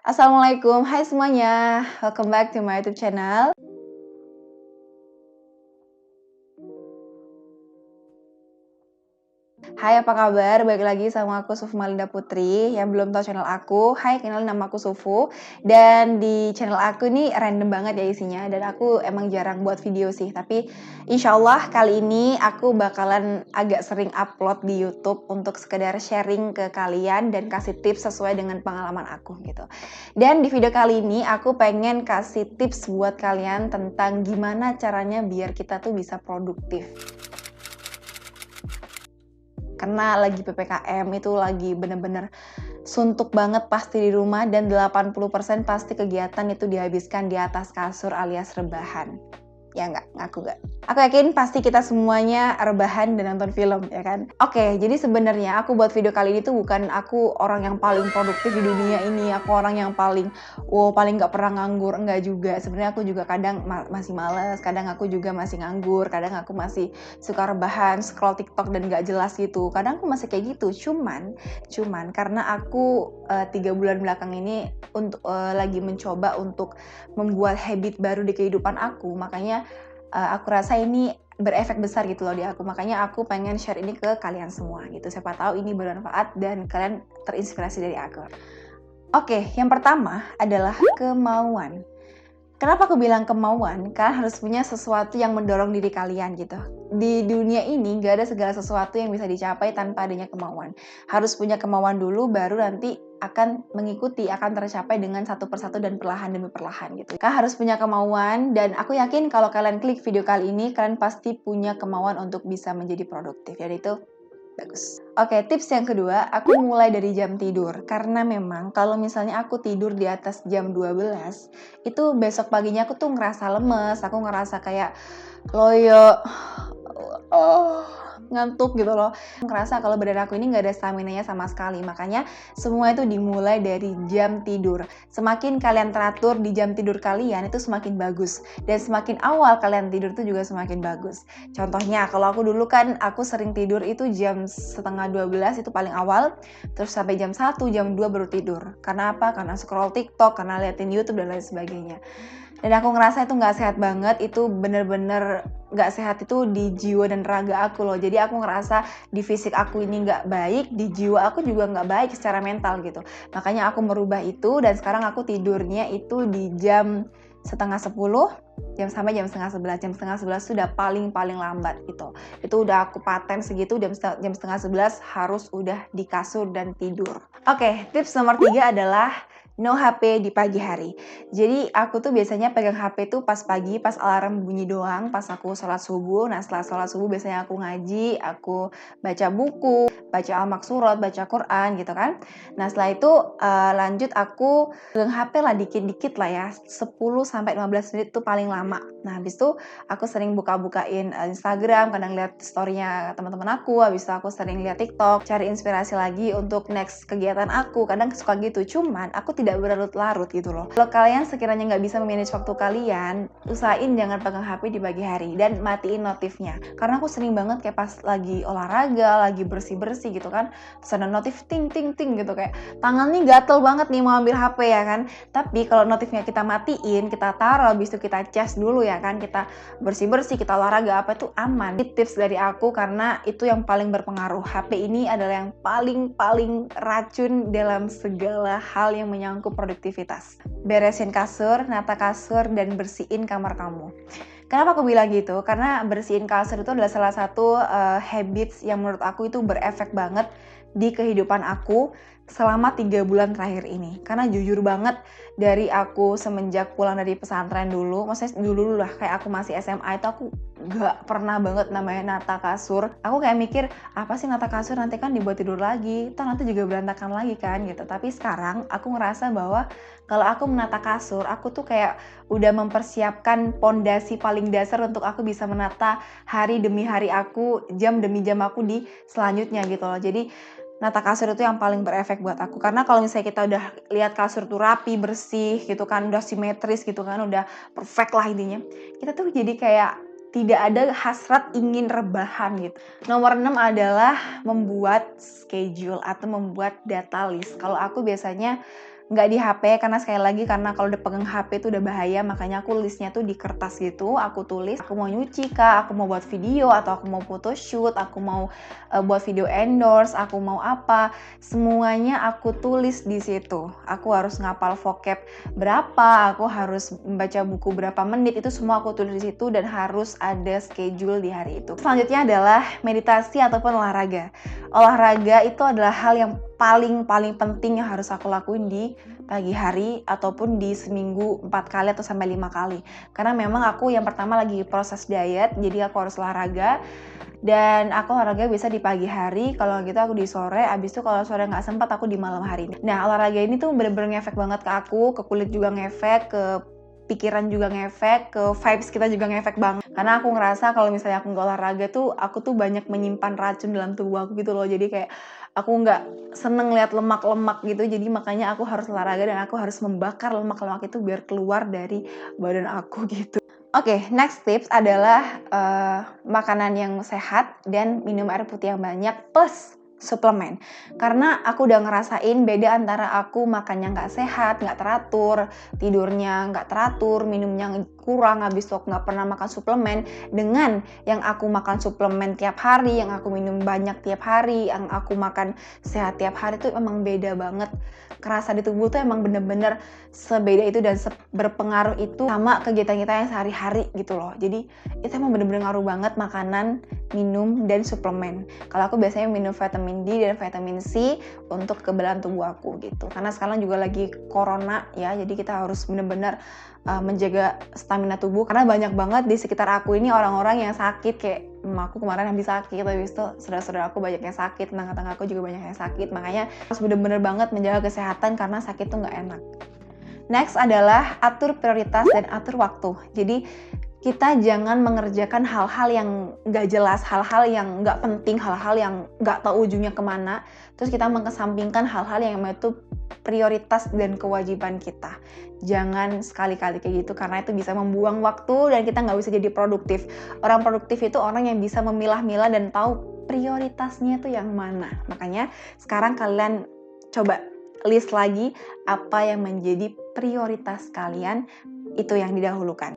Assalamualaikum, hai semuanya. Welcome back to my YouTube channel. Hai, apa kabar? Balik lagi sama aku Sufu Malinda Putri. Yang belum tahu channel aku, hai, kenalin nama aku Sufu. Dan di channel aku ini random banget ya isinya. Dan aku emang jarang buat video sih. Tapi insya Allah kali ini aku bakalan agak sering upload di YouTube untuk sekedar sharing ke kalian dan kasih tips sesuai dengan pengalaman aku gitu. Dan di video kali ini aku pengen kasih tips buat kalian tentang gimana caranya biar kita tuh bisa produktif. Karena lagi PPKM itu lagi bener-bener suntuk banget pasti di rumah dan 80% pasti kegiatan itu dihabiskan di atas kasur alias rebahan. Ya nggak? Ngaku nggak? Aku yakin pasti kita semuanya rebahan dan nonton film, ya kan? Oke, jadi sebenarnya aku buat video kali ini tuh bukan aku orang yang paling produktif di dunia ini, aku orang yang paling nggak pernah nganggur, enggak juga. Sebenarnya aku juga kadang masih males, kadang aku juga masih nganggur, kadang aku masih suka rebahan, scroll TikTok dan nggak jelas gitu. Kadang aku masih kayak gitu, cuman karena aku 3 bulan belakang ini lagi mencoba untuk membuat habit baru di kehidupan aku, makanya aku rasa ini berefek besar gitu loh di aku. Makanya aku pengen share ini ke kalian semua gitu. Siapa tahu ini bermanfaat dan kalian terinspirasi dari aku. Oke, yang pertama adalah kemauan. Kenapa aku bilang kemauan? Karena harus punya sesuatu yang mendorong diri kalian gitu. Di dunia ini gak ada segala sesuatu yang bisa dicapai tanpa adanya kemauan. Harus punya kemauan dulu, baru nanti akan mengikuti, akan tercapai dengan satu persatu dan perlahan demi perlahan gitu. Kalian harus punya kemauan, dan aku yakin kalau kalian klik video kali ini, kalian pasti punya kemauan untuk bisa menjadi produktif. Jadi itu bagus. Oke, tips yang kedua, aku mulai dari jam tidur. Karena memang kalau misalnya aku tidur di atas jam 12, itu besok paginya aku tuh ngerasa lemes, aku ngerasa kayak loyo, ngantuk gitu loh. Ngerasa kalau badan aku ini nggak ada stamina-nya sama sekali. Makanya semua itu dimulai dari jam tidur. Semakin kalian teratur di jam tidur kalian, itu semakin bagus. Dan semakin awal kalian tidur itu juga semakin bagus. Contohnya, kalau aku dulu kan, aku sering tidur itu jam setengah 12 itu paling awal. Terus sampai jam 1, jam 2 baru tidur. Karena apa? Karena scroll TikTok, karena liatin YouTube dan lain sebagainya. Dan aku ngerasa itu nggak sehat banget, itu bener-bener nggak sehat itu di jiwa dan raga aku loh. Jadi aku ngerasa di fisik aku ini nggak baik, di jiwa aku juga nggak baik secara mental gitu. Makanya aku merubah itu, dan sekarang aku tidurnya itu di jam setengah 10, sampai jam setengah 11. Jam setengah 11 sudah paling lambat gitu. Itu udah aku paten segitu, jam setengah 11 harus udah di kasur dan tidur. Oke, tips nomor 3 adalah no HP di pagi hari. Jadi aku tuh biasanya pegang HP tuh pas pagi, pas alarm bunyi doang, pas aku sholat subuh. Nah setelah sholat subuh biasanya aku ngaji, aku baca buku, baca al-maksurat, baca Quran gitu kan. Nah setelah itu lanjut aku pegang HP lah dikit-dikit lah ya, 10-15 menit tuh paling lama. Nah habis itu aku sering buka-bukain Instagram, kadang lihat story-nya teman-teman aku, habis itu aku sering lihat TikTok, cari inspirasi lagi untuk next kegiatan aku. Kadang suka gitu, cuman aku tidak berlarut-larut gitu loh. Kalau kalian sekiranya nggak bisa memanage waktu kalian, usahain jangan pegang HP di pagi hari dan matiin notifnya. Karena aku sering banget kayak pas lagi olahraga, lagi bersih-bersih gitu kan, terus ada notif ting ting ting gitu, kayak tangan nih gatel banget nih mau ambil HP ya kan. Tapi kalau notifnya kita matiin, kita taruh, habis itu kita cas dulu ya kan, kita bersih-bersih, kita olahraga apa itu aman. Ini tips dari aku karena itu yang paling berpengaruh. HP ini adalah yang paling racun dalam segala hal yang menyangkut produktivitas. Beresin kasur, nata kasur, dan bersihin kamar kamu. Kenapa aku bilang gitu? Karena bersihin kasur itu adalah salah satu habits yang menurut aku itu berefek banget di kehidupan aku selama 3 bulan terakhir ini. Karena jujur banget, dari aku semenjak pulang dari pesantren dulu, maksudnya dulu lah kayak aku masih SMA itu aku gak pernah banget namanya nata kasur. Aku kayak mikir, apa sih nata kasur, nanti kan dibuat tidur lagi, toh nanti juga berantakan lagi kan gitu. Tapi sekarang aku ngerasa bahwa kalau aku menata kasur, aku tuh kayak udah mempersiapkan pondasi paling dasar untuk aku bisa menata hari demi hari aku, jam demi jam aku di selanjutnya gitu loh. Jadi nata kasur itu yang paling berefek buat aku. Karena kalau misalnya kita udah lihat kasur tuh rapi, bersih gitu kan, udah simetris gitu kan, udah perfect lah intinya, kita tuh jadi kayak tidak ada hasrat ingin rebahan gitu. Nomor 6 adalah membuat schedule atau membuat data list. Kalau aku biasanya nggak di HP, karena sekali lagi karena kalau udah pegang HP itu udah bahaya, makanya aku listnya tuh di kertas gitu, aku tulis aku mau nyuci kah, aku mau buat video, atau aku mau photoshoot, aku mau buat video endorse, aku mau apa, semuanya aku tulis di situ. Aku harus ngapal vocab berapa, aku harus membaca buku berapa menit, itu semua aku tulis di situ dan harus ada schedule di hari itu. Selanjutnya adalah meditasi ataupun olahraga. Olahraga itu adalah hal yang paling penting yang harus aku lakuin di pagi hari ataupun di seminggu 4 kali atau sampai 5 kali. Karena memang aku yang pertama lagi proses diet, jadi aku harus olahraga. Dan aku olahraga bisa di pagi hari, kalau gitu aku di sore, abis itu kalau sore nggak sempat aku di malam hari. Nah, olahraga ini tuh bener-bener ngefek banget ke aku, ke kulit juga ngefek, ke pikiran juga ngefek, ke vibes kita juga ngefek banget. Karena aku ngerasa kalau misalnya aku nggak olahraga tuh, aku tuh banyak menyimpan racun dalam tubuh aku gitu loh. Jadi kayak aku nggak seneng lihat lemak-lemak gitu, jadi makanya aku harus olahraga dan aku harus membakar lemak-lemak itu biar keluar dari badan aku gitu. Oke, next tips adalah makanan yang sehat dan minum air putih yang banyak plus suplemen. Karena aku udah ngerasain beda antara aku makannya nggak sehat, nggak teratur, tidurnya nggak teratur, minumnya kurang, habis itu aku nggak pernah makan suplemen, dengan yang aku makan suplemen tiap hari, yang aku minum banyak tiap hari, yang aku makan sehat tiap hari, itu emang beda banget. Kerasa di tubuh tuh emang bener-bener sebeda itu dan berpengaruh itu sama kegiatan kita yang sehari-hari gitu loh. Jadi itu emang bener-bener ngaruh banget makanan, minum, dan suplemen. Kalau aku biasanya minum vitamin D dan vitamin C untuk kekebalan tubuh aku gitu. Karena sekarang juga lagi corona ya, jadi kita harus bener-bener menjaga stamina tubuh. Karena banyak banget di sekitar aku ini orang-orang yang sakit, kayak aku kemarin habis sakit, habis itu saudara-saudara aku banyak yang sakit, tetangga-tetangga aku juga banyak yang sakit. Makanya harus bener-bener banget menjaga kesehatan karena sakit tuh nggak enak. Next adalah atur prioritas dan atur waktu. Jadi kita jangan mengerjakan hal-hal yang nggak jelas, hal-hal yang nggak penting, hal-hal yang nggak tahu ujungnya kemana. Terus kita mengesampingkan hal-hal yang itu prioritas dan kewajiban kita. Jangan sekali-kali kayak gitu, karena itu bisa membuang waktu dan kita nggak bisa jadi produktif. Orang produktif itu orang yang bisa memilah-milah dan tahu prioritasnya itu yang mana. Makanya sekarang kalian coba list lagi apa yang menjadi prioritas kalian, itu yang didahulukan.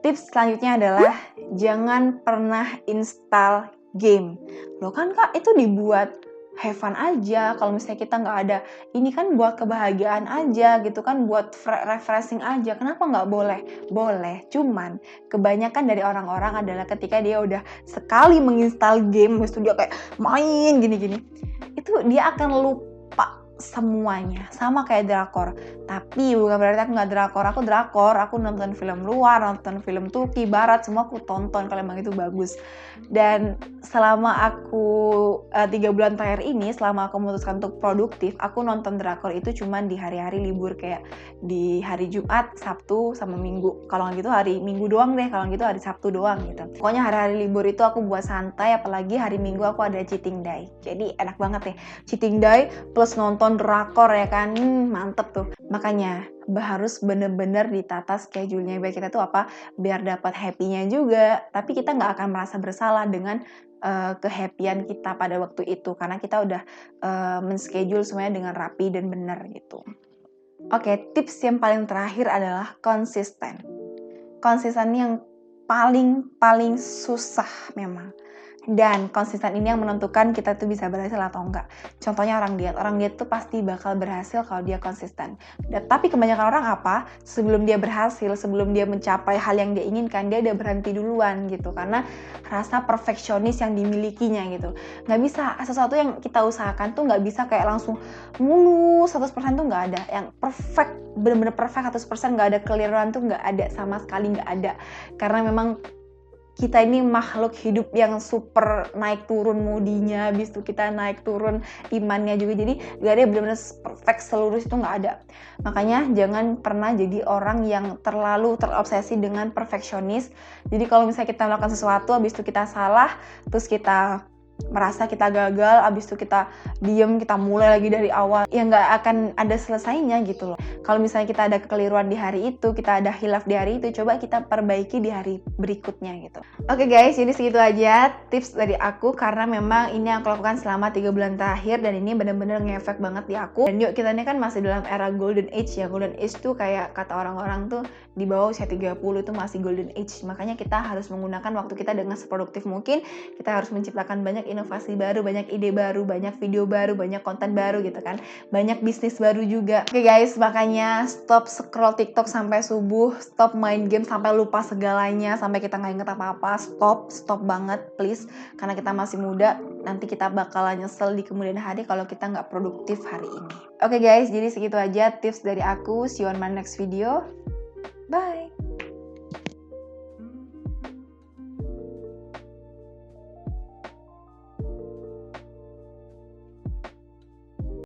Tips selanjutnya adalah jangan pernah install game. Loh kan Kak, itu dibuat have fun aja. Kalau misalnya kita nggak ada, ini kan buat kebahagiaan aja gitu kan, buat refreshing aja. Kenapa nggak boleh? Boleh, cuman kebanyakan dari orang-orang adalah ketika dia udah sekali menginstal game, habis itu dia kayak main gini-gini, itu dia akan lupa semuanya, sama kayak drakor. Tapi bukan berarti aku nggak drakor, aku nonton film luar, nonton film Turki, Barat, semua aku tonton kalau emang itu bagus. Dan selama aku 3 bulan terakhir ini, selama aku memutuskan untuk produktif, aku nonton drakor itu cuman di hari-hari libur, kayak di hari Jumat, Sabtu, sama Minggu. Kalau nggak gitu hari Minggu doang deh, kalau gitu hari Sabtu doang gitu. Pokoknya hari-hari libur itu aku buat santai, apalagi hari Minggu aku ada cheating day. Jadi enak banget ya, cheating day plus nonton drakor ya kan, mantep tuh. Makanya harus bener-bener ditata schedule-nya biar kita tuh apa, biar dapat happy-nya juga, tapi kita nggak akan merasa bersalah dengan kehappyan kita pada waktu itu, karena kita udah men-schedule semuanya dengan rapi dan benar gitu. Oke, tips yang paling terakhir adalah konsisten. Konsisten yang paling susah memang. Dan konsisten ini yang menentukan kita tuh bisa berhasil atau enggak. Contohnya orang diet tuh pasti bakal berhasil kalau dia konsisten. Tapi kebanyakan orang apa? Sebelum dia berhasil, sebelum dia mencapai hal yang dia inginkan, dia udah berhenti duluan gitu. Karena rasa perfeksionis yang dimilikinya gitu. Nggak bisa, sesuatu yang kita usahakan tuh nggak bisa kayak langsung mulus 100% tuh nggak ada. Yang perfect, bener-bener perfect 100% nggak ada keliruan tuh nggak ada, sama sekali nggak ada. Karena memang kita ini makhluk hidup yang super naik turun moodinya, habis itu kita naik turun imannya juga, jadi gak ada benar-benar perfect seluruh, itu nggak ada. Makanya jangan pernah jadi orang yang terlalu terobsesi dengan perfeksionis. Jadi kalau misalnya kita melakukan sesuatu, habis itu kita salah, terus kita merasa kita gagal, abis itu kita diem, kita mulai lagi dari awal, ya nggak akan ada selesainya gitu loh. Kalau misalnya kita ada kekeliruan di hari itu, kita ada hilaf di hari itu, coba kita perbaiki di hari berikutnya gitu. Oke guys, jadi segitu aja tips dari aku, karena memang ini yang aku lakukan selama 3 bulan terakhir, dan ini bener-bener ngefek banget di aku. Dan yuk, kita ini kan masih dalam era golden age ya. Golden age tuh kayak kata orang-orang tuh di bawah usia 30 itu masih golden age. Makanya kita harus menggunakan waktu kita dengan seproduktif mungkin. Kita harus menciptakan banyak inovasi baru, banyak ide baru, banyak video baru, banyak konten baru gitu kan. Banyak bisnis baru juga. Oke guys, makanya stop scroll TikTok sampai subuh, stop main game sampai lupa segalanya, sampai kita nggak inget apa-apa. Stop banget please. Karena kita masih muda, nanti kita bakalan nyesel di kemudian hari kalau kita nggak produktif hari ini. Oke guys, jadi segitu aja tips dari aku. See you on my next video. Bye!